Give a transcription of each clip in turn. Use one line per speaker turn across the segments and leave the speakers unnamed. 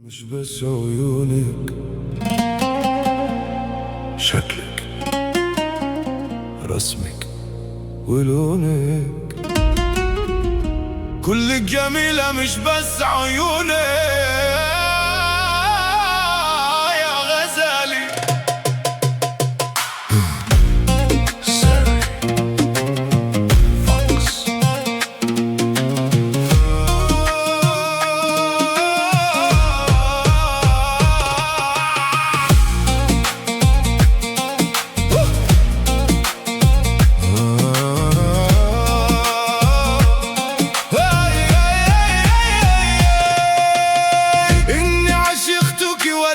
مش بس عيونك، شكلك، رسمك ولونك، كلك جميلة مش بس عيونك يا غزالي.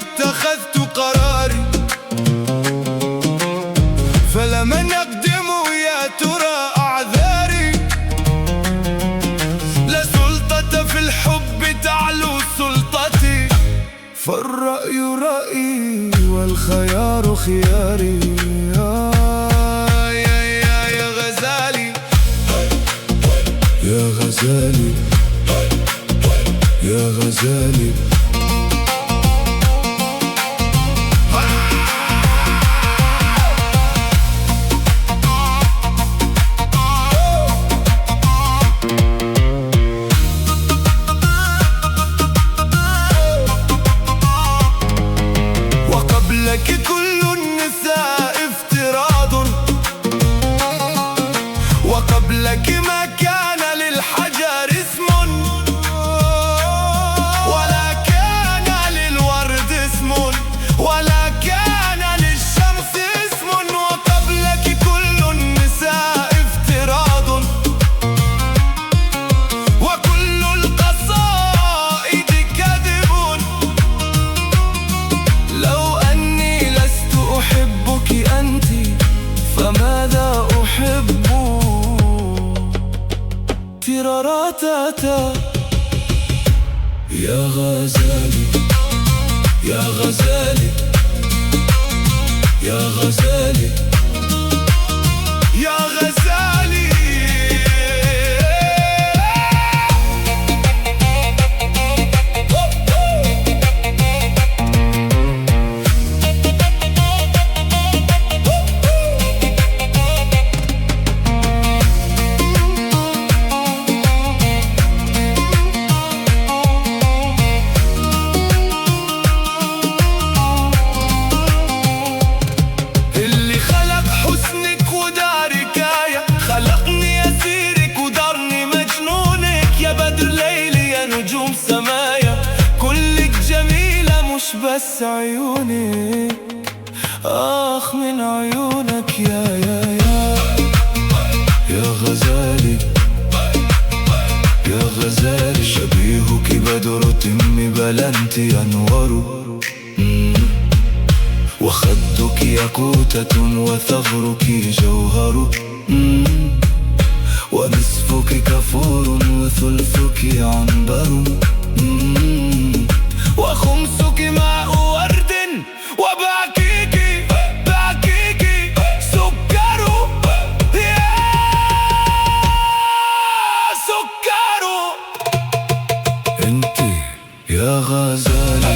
اتخذت قراري فلمن أقدم يا ترى أعذاري. لا سلطة في الحب تعلو سلطتي، فالرأي رأيي والخيار خياري. يا غزالي يا غزالي يا غزالي. لك كل النساء افتراض، وقبلك ما كان للحجر اسم، ولا كان للورد اسم، ولا كان للشمس اسم. وقبلك كل النساء افتراض، وكل القصائد كذب. لو أحبك أنت فماذا أحب؟ تراراتاتا. يا غزالي يا غزالي يا غزالي يا غزالي. خلقني أسيرك ودارني مجنونك، يا بدر ليلي يا نجوم سمايا. كلك جميلة مش بس عيونك، آخ من عيونك. يا غزالي يا غزالي. شبيهك بدر بل أنت أنور، وخدك ياقوتة وثغرك جوهر، ونصفك كفور وثلثك عنبر، وخمسك ماء ورد، وباقيك سكر. يا سكر انت يا غزالي.